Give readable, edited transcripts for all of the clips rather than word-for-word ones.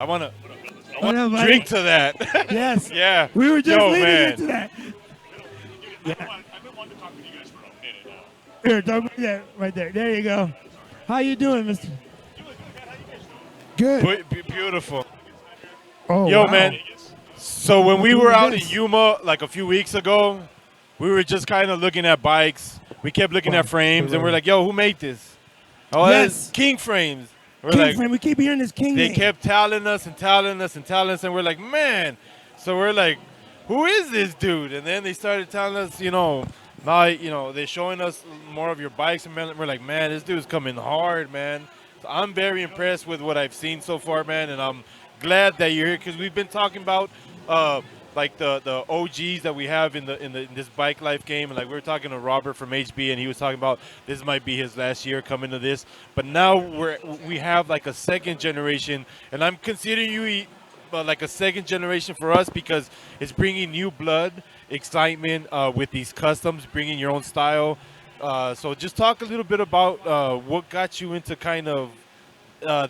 I want to What up, buddy? drink to that. Yes. Yeah. We were just Yo, leading man. into that. I've been wanting to talk with you guys for a minute now. Here, talk right there. Right there. There you go. How you doing, Mister? Good. Beautiful. Oh, Yo, wow. man. So when we Who were is out in this? Yuma like a few weeks ago, we were just kind of looking at bikes. We kept looking at frames, and we're like, "Yo, who made this?" Oh, Yes. it's King Frames. We're King like, frame. We keep hearing this King they name. kept telling us and telling us and telling us, and we're like, "Man!" So we're like, "Who is this dude?" And then they started telling us, now, they're showing us more of your bikes, and we're like, "Man, this dude's coming hard, man." So I'm very impressed with what I've seen so far, man, and I'm glad that you're here because we've been talking about like the OGs that we have in this bike life game, and like we were talking to Robert from HB, and he was talking about this might be his last year coming to this, but now we have like a second generation, and I'm considering you like a second generation for us because it's bringing new blood, excitement with these customs, bringing your own style. So just talk a little bit about what got you into kind of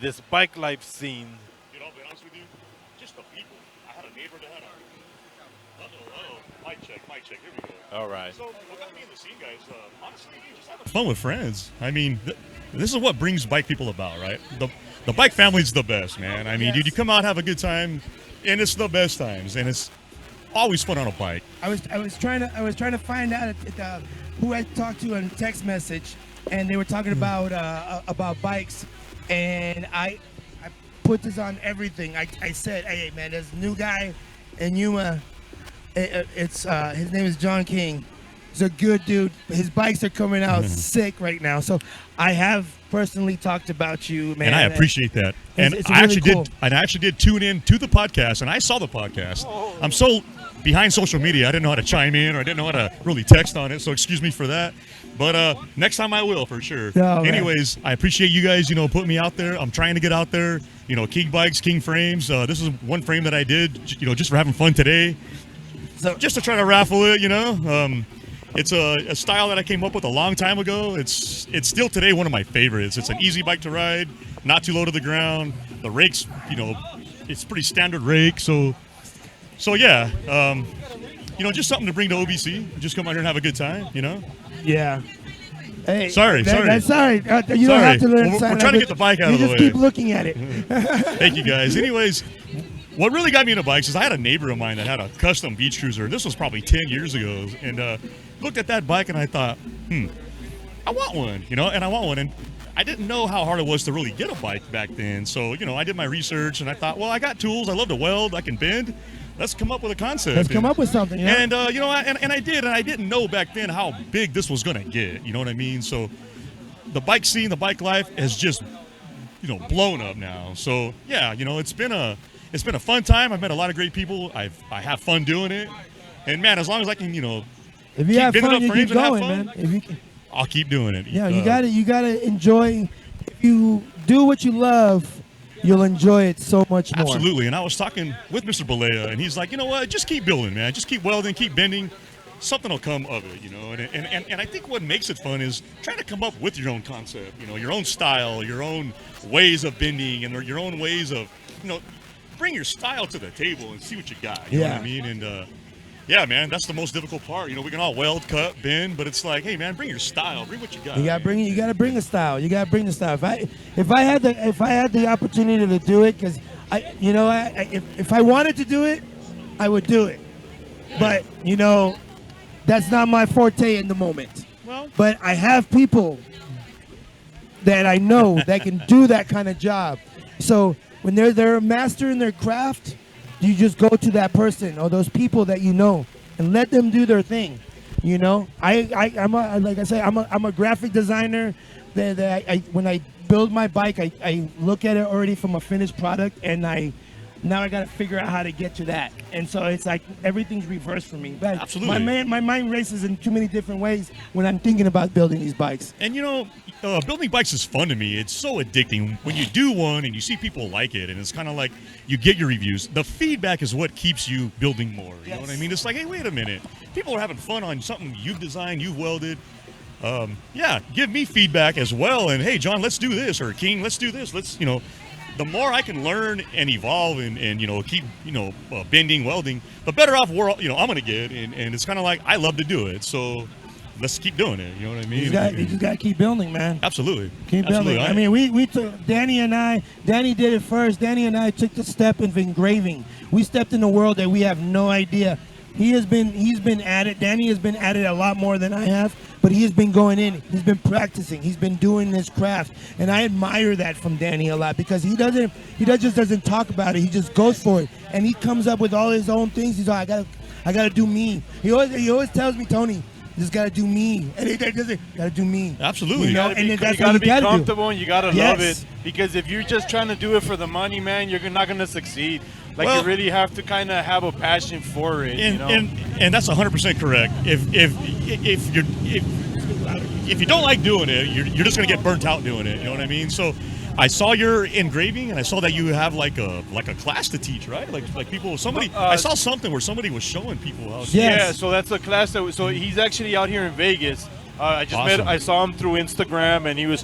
this bike life scene. Dude, I'll be honest with you. Just the people. I had a neighbor that had a. Mic check, mic check. Here we go. All right. So, what got me in the scene, guys? Honestly, just having Fun with friends. I mean, this is what brings bike people about, right? The bike family's the best, man. I mean, dude, you come out, have a good time, and it's the best times, and it's always fun on a bike. I was trying to find out who I talked to on text message, and they were talking about bikes, and I put this on everything. I said, hey man, there's a new guy in Yuma. It's his name is John King. He's a good dude. His bikes are coming out sick right now. So I have personally talked about you, man. And I appreciate that. And it's I really actually cool. did tune in to the podcast, and I saw the podcast. I'm so behind social media, I didn't know how to chime in, or I didn't know how to really text on it. So excuse me for that. But next time I will for sure. Oh, man. Anyways, I appreciate you guys, putting me out there. I'm trying to get out there. King Bikes, King Frames. This is one frame that I did, just for having fun today. So Just to try to raffle it, It's a style that I came up with a long time ago. It's still today one of my favorites. It's an easy bike to ride, not too low to the ground. The rake's, it's pretty standard rake. So yeah, just something to bring to OBC. Just come out here and have a good time, yeah. Hey, Sorry. That's sorry. You don't Sorry. have to learn We're sign trying to language. get the bike out you of the just way. keep looking at it. Thank you guys. Anyways, what really got me into bikes is I had a neighbor of mine that had a custom beach cruiser. This was probably 10 years ago. And looked at that bike and I thought, I want one, and I want one. And I didn't know how hard it was to really get a bike back then. So, I did my research and I thought, well, I got tools. I love to weld. I can bend. Let's come up with a concept. Let's come up with something. Yeah. And, and I did. And I didn't know back then how big this was going to get. You know what I mean? So the bike scene, the bike life has just, blown up now. So, yeah, it's been a fun time. I've met a lot of great people. I have fun doing it. And, man, as long as I can, if you keep have bending fun, up you frames keep and have going, fun, man. If you can, I'll keep doing it. yeah, you gotta enjoy. If you do what you love, you'll enjoy it so much more. Absolutely. And I was talking with Mr. Balea, and he's like, you know what? Just keep building, man. Just keep welding, keep bending. Something will come of it, And I think what makes it fun is trying to come up with your own concept, your own style, your own ways of bending, and your own ways of, bring your style to the table and see what you got. You know what I mean? And yeah, man, that's the most difficult part. We can all weld, cut, bend, but it's like, hey, man, bring your style, bring what you got. You gotta bring. You gotta bring a style. You gotta bring the style. If I had the opportunity to do it, because if I wanted to do it, I would do it. But that's not my forte in the moment. Well, But I have people that I know that can do that kind of job. So when they're a master in their craft, you just go to that person or those people that you know and let them do their thing. I'm a graphic designer. When I build my bike, I look at it already from a finished product, and now I got to figure out how to get to that. And so it's like everything's reversed for me. But Absolutely. My mind races in too many different ways when I'm thinking about building these bikes. And building bikes is fun to me. It's so addicting when you do one and you see people like it, and it's kind of like you get your reviews. The feedback is what keeps you building more. You know what I mean? It's like, hey, wait a minute. People are having fun on something you've designed, you've welded. Yeah, give me feedback as well. And hey, John, let's do this, or King, let's do this. Let's the more I can learn and evolve and keep bending, welding, the better off I'm gonna get, and it's kind of like I love to do it, so let's keep doing it. You know what I mean? You just got to keep building, man. Absolutely. Keep building. Absolutely. I mean, we took Danny did it first. Danny and I took the step of engraving. We stepped in a world that we have no idea. He's been at it. Danny has been at it a lot more than I have, but he has been going in. He's been practicing. He's been doing this craft, and I admire that from Danny a lot because he just doesn't talk about it. He just goes for it, and he comes up with all his own things. He's like, I gotta do me. He always tells me, Tony, you just gotta do me, and he doesn't gotta do me. Absolutely. You know, You and that's gotta what be you gotta comfortable and you gotta Yes. love it. Because if you're just trying to do it for the money, man, you're not gonna succeed. Like Well- you really have to kind of have a passion for it. And, you know? and that's 100% correct. If you don't like doing it, you're just gonna get burnt out doing it. You know what I mean? So I saw your engraving, and I saw that you have like a class to teach, right? Like people, somebody. I saw something where somebody was showing people how. Yeah. Yeah, Yes. so that's a class so he's actually out here in Vegas. Awesome. I saw him through Instagram, and he was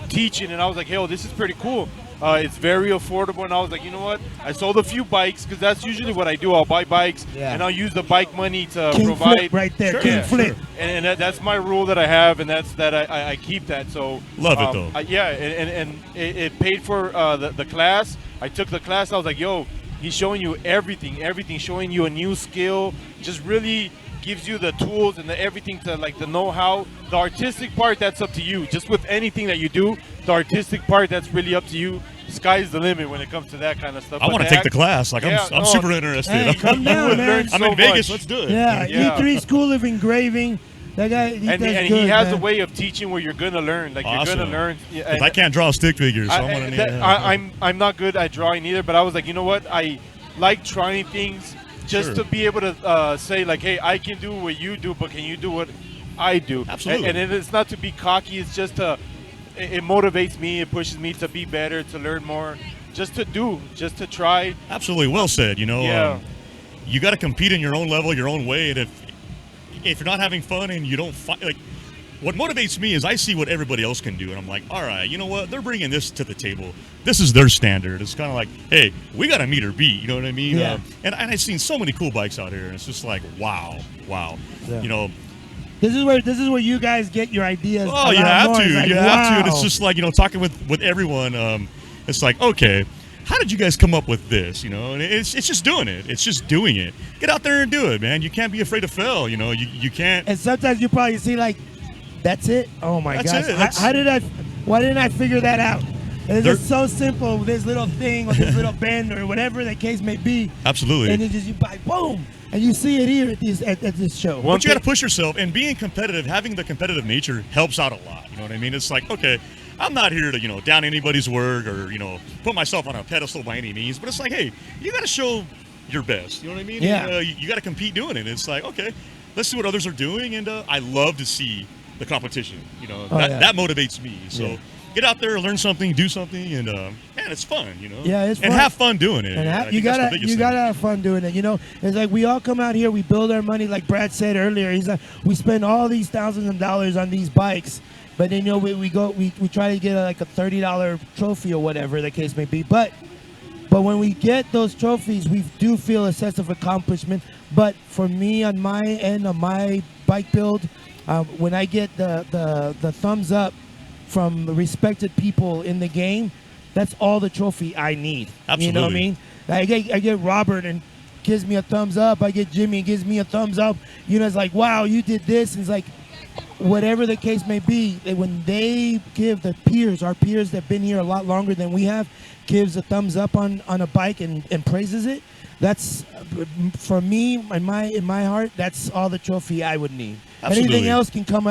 teaching, and I was like, "Yo, this is pretty cool." It's very affordable, and I was like, you know what? I sold a few bikes because that's usually what I do. I'll buy bikes, Yeah. and I'll use the bike money to King provide. Flip right there. Sure, King yeah, Flip. sure. And that's my rule that I have, and that's that I keep that. So Love it, though. and it paid for the class. I took the class. I was like, yo, he's showing you everything, showing you a new skill. Just really gives you the tools and everything to like the know-how. The artistic part, that's up to you. Just with anything that you do, the artistic part, that's really up to you. Sky's the limit when it comes to that kind of stuff. I But want to the take the act- class. Like Yeah, I'm no, super interested. Hey, come down, would man. learn I'm so in Vegas. much. Let's do it. Yeah, Yeah. E3 School of Engraving. That guy, he And does he good, has man. a way of teaching where you're gonna learn. Like Awesome. you're gonna learn. Yeah, 'Cause I can't draw stick figures, so I'm gonna need. I'm not good at drawing either, but I was like, you know what? I like trying things just Sure. to be able to say like, hey, I can do what you do, but can you do what I do? Absolutely. And it's not to be cocky. It's just it motivates me. It pushes me to be better, to learn more, just to try. Absolutely, well said. Yeah. You got to compete in your own level, your own way, and if you're not having fun and you don't like. What motivates me is I see what everybody else can do, and I'm like, all right, you know what? They're bringing this to the table. This is their standard. It's kind of like, hey, we got to meet or beat. You know what I mean? Yeah. And I've seen so many cool bikes out here, and it's just like, wow. Yeah. This is where you guys get your ideas. Oh, a you lot have more. to. It's like, You have to. And it's wow. just like, talking with everyone. It's like, okay, how did you guys come up with this? And it's just doing it. It's just doing it. Get out there and do it, man. You can't be afraid to fail. You can't. And sometimes you probably see like, that's it. Oh my That's gosh! it. That's- Why didn't I figure that out? It's There- just so simple. This little thing or this little bend or whatever the case may be. Absolutely. And it just you buy boom, and you see it here at this show. But you got to push yourself, and being competitive, having the competitive nature helps out a lot. You know what I mean? It's like, okay, I'm not here to, down anybody's work or, put myself on a pedestal by any means. But it's like, hey, you got to show your best. You know what I mean? Yeah. And, you got to compete doing it. It's like, okay, let's see what others are doing. And I love to see the competition. That motivates me. So Yeah. get out there, learn something, do something. And, man, it's fun, Yeah, it's and fun. have fun doing it. And I you think that's the gotta biggest you thing. gotta have fun doing it. It's like we all come out here, we build our money, like Brad said earlier. He's like, we spend all these thousands of dollars on these bikes, but then we try to get like a $30 trophy or whatever the case may be. But when we get those trophies, we do feel a sense of accomplishment. But for me, on my end, on my bike build, when I get the thumbs up from the respected people in the game, that's all the trophy I need. You know what I Absolutely. mean? I get Robert and gives me a thumbs up. I get Jimmy and gives me a thumbs up. It's like, wow, you did this. And it's like, whatever the case may be, when they give our peers that have been here a lot longer than we have, gives a thumbs up on a bike and praises it, that's, for me, in my heart, that's all the trophy I would need. Absolutely. Anything else can come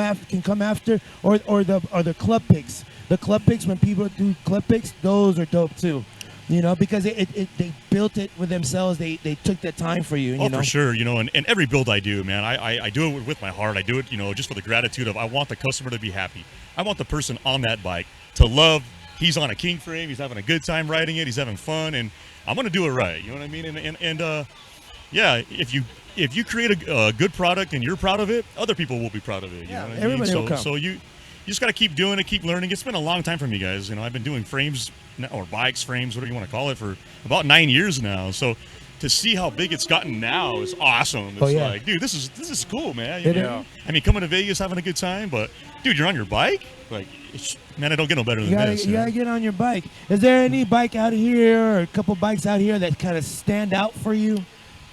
after, or the club picks. The club picks, when people do club picks, those are dope too. Because they built it with themselves. They took the time for you. Oh, for sure. And every build I do, man, I do it with my heart. I do it, just for the gratitude of I want the customer to be happy. I want the person on that bike to love. He's on a king frame. He's having a good time riding it. He's having fun, and I'm gonna do it right. You know what I mean? And yeah, if you create a good product and you're proud of it, other people will be proud of it. You know what I mean? everybody will come. So you just got to keep doing it, keep learning. It's been a long time for me, guys. You know, I've been doing frames or bikes, frames, whatever you want to call it, for about 9 years now. So to see how big it's gotten now is awesome. It's like, dude, this is cool, man. You know? I mean, coming to Vegas, having a good time, but dude, you're on your bike, like, man, I don't get no better than this. You gotta get on your bike. Is there any bike out here or a couple bikes out here that kind of stand out for you?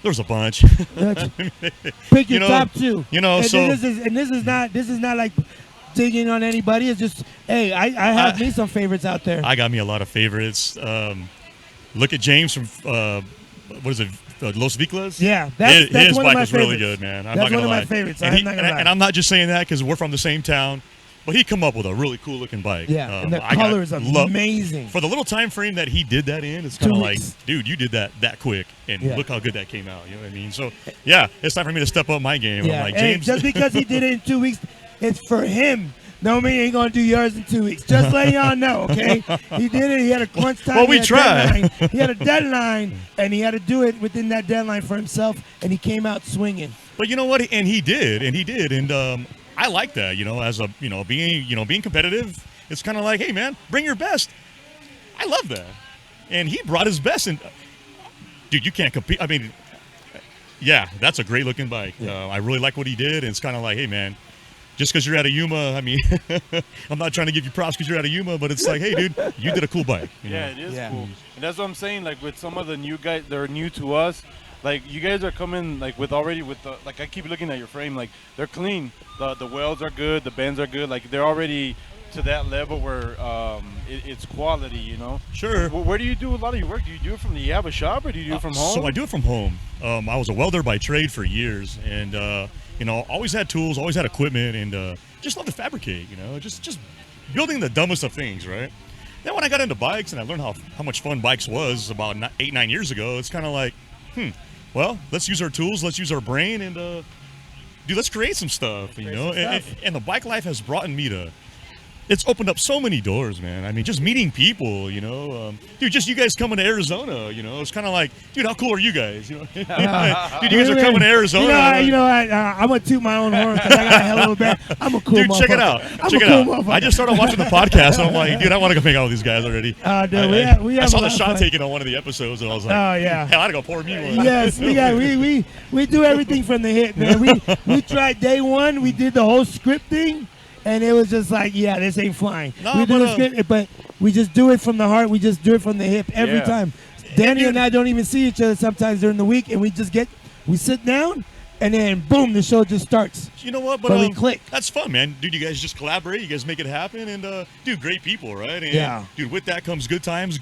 There's a bunch. Pick your top two. You know, and so this is not like digging on anybody. It's just, hey, I have me some favorites out there. I got me a lot of favorites. Look at James from what is it, Los Viclas? Yeah, that's his one bike of my is really favorites. good, man. That's one of my favorites. I'm not gonna lie. And I'm not just saying that because we're from the same town, but he come up with a really cool looking bike. Yeah, and the color is amazing. For the little time frame that he did that in, it's kind of like, weeks. dude, you did that quick, and look how good that came out. You know what I mean? So yeah, it's time for me to step up my game. Yeah, I'm like, hey, James, just because he did it in 2 weeks, it's for him. No, me ain't gonna do yours in 2 weeks. Just letting y'all know, okay? He did it. He had a crunch time. Well, we tried. He had a deadline, and he had to do it within that deadline for himself, and he came out swinging. But you know what? And he did, and I like that. You know, as a being competitive, it's kind of like, hey man, bring your best. I love that, and he brought his best, and dude, you can't compete. I mean, yeah, that's a great looking bike. I really like what he did, and it's kind of like, hey man. Just because you're at a Yuma, I mean, I'm not trying to give you props because you're at a Yuma, but it's like, hey, dude, you did a cool bike. Yeah, it is cool. And that's what I'm saying. Like with some of the new guys, they're new to us. Like you guys are coming like with the like I keep looking at your frame. Like they're clean. The welds are good. The bends are good. Like they're already to that level where it's quality. You know. Sure. Where do you do a lot of your work? Do you do it from you have a shop or do you do it from home? So I do it from home. I was a welder by trade for years, and always had tools, always had equipment, and just love to fabricate. You know, just building the dumbest of things, right? Then when I got into bikes and I learned how much fun bikes was about 8-9 years ago, it's kind of like, well, let's use our tools, let's use our brain, and dude, let's create some stuff. You know, and the bike life has brought me to. It's opened up so many doors, man. I mean, just meeting people, dude, just you guys coming to Arizona, it's kind of like, dude, how cool are you guys? Dude, you guys are coming to Arizona. I'm going to toot my own horn because I got a hell of a band. I'm a cool dude, motherfucker. check it out. Check it out. I just started watching the podcast, and I'm like, dude, I want to go hang out with these guys already. Dude, we have I saw the shot taken on one of the episodes, and I was like, oh, yeah. hell, I gotta go pour me one. Yes, we do everything from the hip, man. We tried day one. We did the whole script thing. And it was just like, yeah, this ain't flying. We do the script, but we just do it from the heart. We just do it from the hip every time. Danny and I don't even see each other sometimes during the week, and we sit down, and then boom, the show just starts. You know what? But we click. That's fun, man. Dude, you guys just collaborate. You guys make it happen, and dude, great people, right? And, dude, with that comes good times.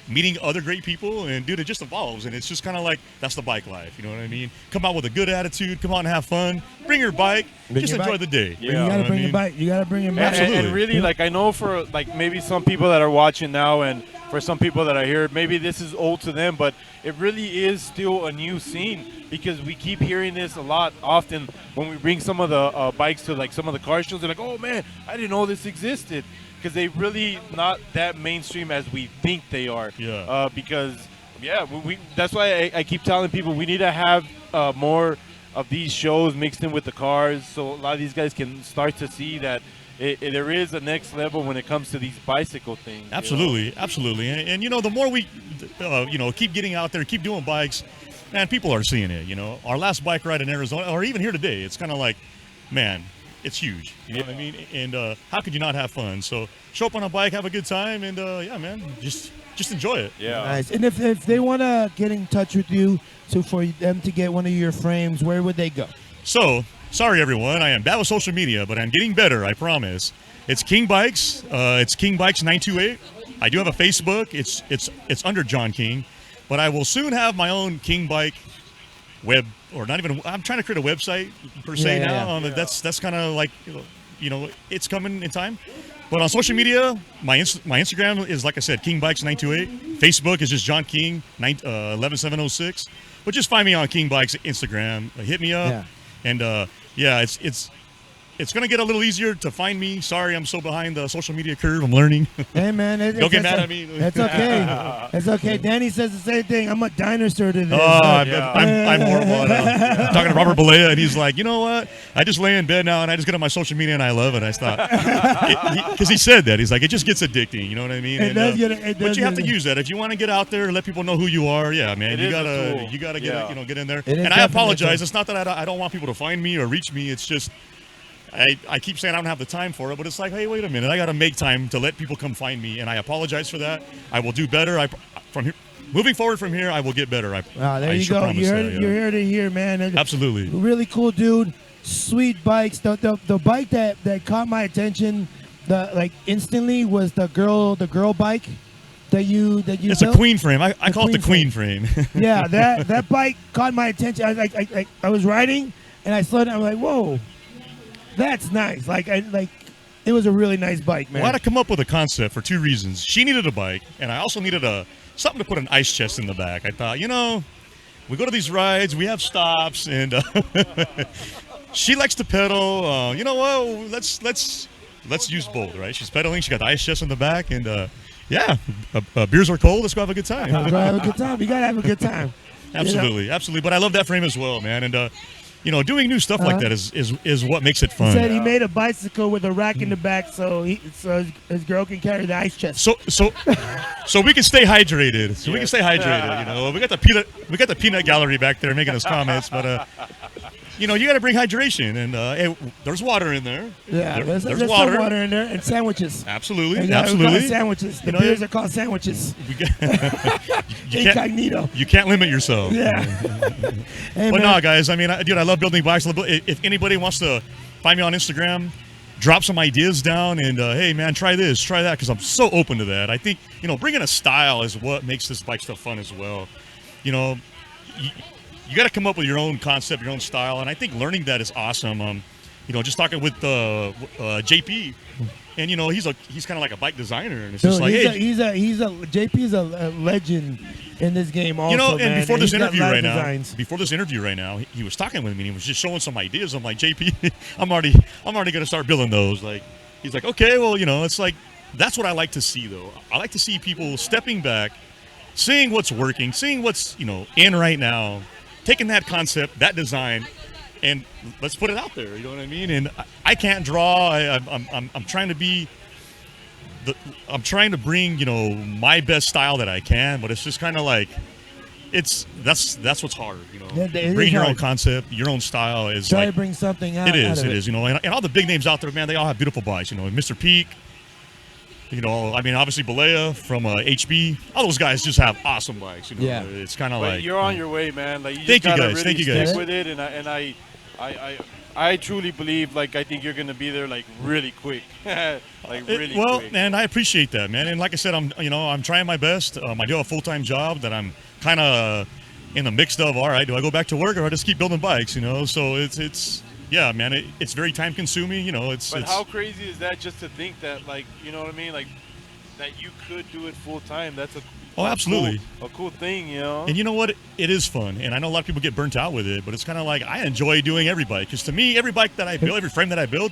Meeting other great people, and dude, it just evolves, and it's just kind of like that's the bike life. You know what I mean? Come out with a good attitude. Come out and have fun. Bring your bike. Just enjoy the day. Yeah. You gotta bring your bike. You gotta bring your bike. Absolutely. And really, like I know for like maybe some people that are watching now, and for some people that are here, maybe this is old to them, but it really is still a new scene because we keep hearing this a lot often when we bring some of the bikes to like some of the car shows. They're like, "Oh man, I didn't know this existed," because they really not that mainstream as we think they are. Yeah. Because we that's why I keep telling people we need to have more of these shows mixed in with the cars, so a lot of these guys can start to see that there is a next level when it comes to these bicycle things. Absolutely, absolutely, and the more we, keep getting out there, keep doing bikes, man, people are seeing it. Our last bike ride in Arizona, or even here today, it's kind of like, man, it's huge. You know what I mean? And how could you not have fun? So show up on a bike, have a good time, and yeah, man, just enjoy it. Yeah. Nice. And if they want to get in touch with you, so for them to get one of your frames, where would they go? So, sorry everyone, I am bad with social media, but I'm getting better, I promise. It's King Bikes. It's King Bikes 928. I do have a Facebook. It's under John King, but I will soon have my own King Bike web, or not even. I'm trying to create a website per se now. That's kind of like, it's coming in time. But on social media, my Instagram is, like I said, King Bikes 928. Facebook is just John King 11706. But just find me on King Bikes Instagram. Hit me up, and it's it's going to get a little easier to find me. Sorry, I'm so behind the social media curve. I'm learning. Hey man, Don't get mad at me. It's okay. It's okay. Danny says the same thing. I'm a dinosaur to this. I'm horrible. Talking to Robert Balea, and he's like, you know what? I just lay in bed now, and I just get on my social media, and I love it. I thought, because he said that. He's like, it just gets addicting. You know what I mean? It does get but you have to use that. If you want to get out there, let people know who you are. Yeah, man, It you is a gotta tool. get get in there. It is And I definitely a apologize. tool. It's not that I don't want people to find me or reach me. It's just I keep saying I don't have the time for it, but it's like, hey, wait a minute. I got to make time to let people come find me, and I apologize for that. I will do better. From here, moving forward from here, I will get better. There you sure go. promise You heard, that, yeah. you heard it here, man. Absolutely. Really cool dude. Sweet bikes. The bike that caught my attention, instantly was the girl bike that you It's built. a queen frame. I call it the queen queen frame. Yeah, that bike caught my attention. I was riding and I slowed down. I'm like, whoa, that's nice. It was a really nice bike, man. Well, I had to come up with a concept for two reasons. She needed a bike, and I also needed something to put an ice chest in the back. I thought, we go to these rides, we have stops, and she likes to pedal. You know what? Let's use both, right? She's pedaling. She got the ice chest in the back, and beers are cold. Let's go have a good time. We're gonna have a good time. You gotta have a good time. Absolutely, absolutely. But I love that frame as well, man. And doing new stuff like that is what makes it He fun. said he made a bicycle with a rack in the back, so his girl can carry the ice chest. So we can stay hydrated. We can stay hydrated. We got the peanut gallery back there making us comments, but you got to bring hydration, and hey, there's water in there. Yeah, there's there's some water in there and sandwiches. Absolutely, And we call it absolutely. sandwiches. The You know, beers are called sandwiches. You can't, Incognito. you can't limit yourself. Yeah. Hey, But man. no, guys. I mean, I love building bikes. If anybody wants to find me on Instagram, drop some ideas down, and hey, man, try this, try that, because I'm so open to that. I think bringing a style is what makes this bike stuff fun as well. You got to come up with your own concept, your own style, and I think learning that is awesome. Just talking with JP, and he's kind of like a bike designer, and it's Dude, just like, hey, JP's a legend in this game also, and man. before this He's got interview a lot right of now, designs. he was talking with me, and he was just showing some ideas. I'm like, JP, I'm already gonna start building those. Like, he's like, okay, well, it's like that's what I like to see, though. I like to see people stepping back, seeing what's working, seeing what's in right now, taking that concept, that design, and let's put it out there. You know what I mean? And I can't draw. I'm trying to be. I'm trying to bring my best style that I can, but it's just kind of like that's what's hard. Yeah, it is Bring your own hard. concept, your own style is Try like to bring something out. it is. out of It is. And all the big names out there, man, they all have beautiful bikes. Mr. Peak. I mean, obviously Balea from HB. All those guys just have awesome bikes. Yeah. It's kind of But like you're on your way, man. Like you Thank just you, gotta guys. really Thank you, stick guys. with it, and I truly believe, like, I think you're gonna be there like really quick, really well, quick. man, I appreciate that, man. And like I said, I'm trying my best. I do a full-time job that I'm kind of in the mix of. All right, do I go back to work or I just keep building bikes? So it's yeah, man. It's very time-consuming. But how crazy is that? Just to think that, like, you know what I mean, like that you could do it full time. That's absolutely a cool thing, And you know what? It is fun, and I know a lot of people get burnt out with it, but it's kind of like I enjoy doing every bike, because to me, every bike that I build, every frame that I build,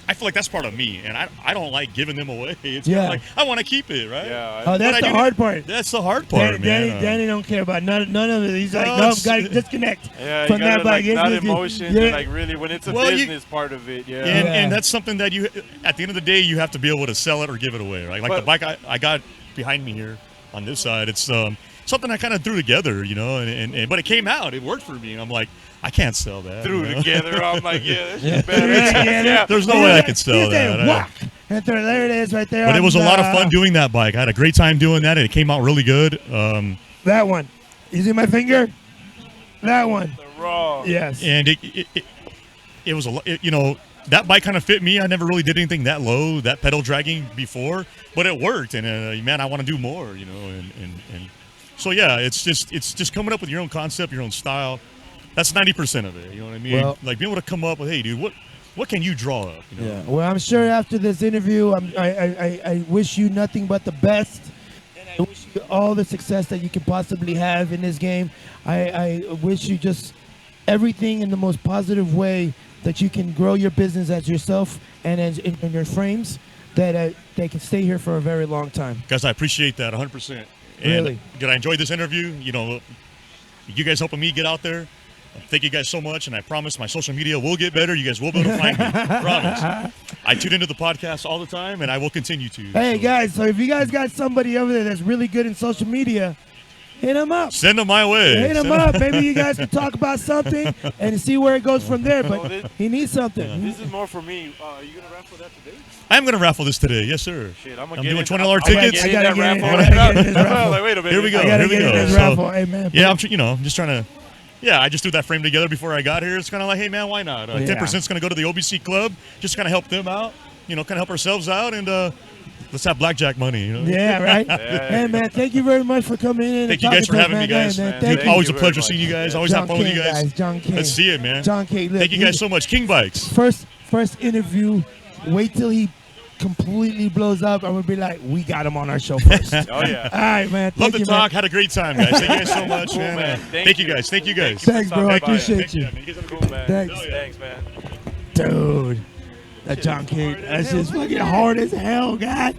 I feel like that's part of me, and I don't like giving them away. It's kinda like I want to keep it, right? Yeah. Oh, that's the hard part. That's the hard part, man. Danny don't care about none of it. He's like, No, no, it's- gotta disconnect Yeah, from you gotta, that bike. like, not It's- emotions, yeah. and, like, really, when it's a Well, business part of it, yeah. And that's something that you, at the end of the day, you have to be able to sell it or give it away, right? Like But- the bike I got behind me here on this side, it's something I kind of threw together, and but it came out, it worked for me, and I'm like, I can't sell that. Threw you know? together, I'm like, yeah, that's just Yeah, better. yeah. There's no way I could sell He said, that. whack. And there it is right there. But it on was a lot of the- fun doing that bike. I had a great time doing that, and it came out really good. That one. You see my finger? That one. The raw. Yes. And it was that bike kind of fit me. I never really did anything that low, that pedal dragging before, but it worked. And man, I want to do more, and so yeah, it's just coming up with your own concept, your own style. That's 90% of it. You know what I mean? Well- Like being able to come up with, hey, dude, what can you draw up? You know? Yeah. Well, I'm sure after this interview, I wish you nothing but the best, and I wish you all the success that you can possibly have in this game. I wish you just everything in the most positive way that you can grow your business as yourself and as in your frames, that they can stay here for a very long time. Guys, I appreciate that 100%. Really. Did I enjoy this interview? You know, you guys helping me get out there. Thank you guys so much, and I promise my social media will get better. You guys will be able to find me. Promise. I tune into the podcast all the time, and I will continue to. Hey, So, guys, so if you guys got somebody over there that's really good in social media, hit them up. send them my way. Hit him Send 'em- up. Maybe you guys can talk about something and see where it goes from there. Oh, But this- he needs something. This is more for me. Are you gonna raffle that today? I'm going to raffle this today. Yes, sir. Shit, I'm I'm doing $20 tickets. I gotta get in. I I gotta get in this was raffle. like, wait a minute. Here we go. I gotta Here we get in go. this So- raffle. Hey, man. Yeah, I'm just trying to. Yeah, I just threw that frame together before I got here. It's kind of like, hey man, why not? 10% is going to go to the OBC club. Just kind of help them out. You know, kind of help ourselves out, and let's have blackjack money. You know. Yeah, right? Hey, man, thank you very much for coming in. Thank and you guys talking for to us, having me, man. guys. Man, Man, thank thank you. Always a you pleasure very seeing you much. guys. Always John have fun with King, you guys. John King. Let's see it, man. John K. Look, Thank you guys so much. King Bikes. First interview. Wait till he completely blows up. I'm gonna be like, we got him on our show first. All Oh yeah. right, man. Love Thank the you, talk. man. Had a great time, guys. Thank you guys so much, Cool, man. man. Thank you guys. Thank you guys. Thanks, bro. I Thank you. appreciate you. Cool, man. Thanks. Thanks, man. Dude. That John King. That's just fucking hard as hell, God.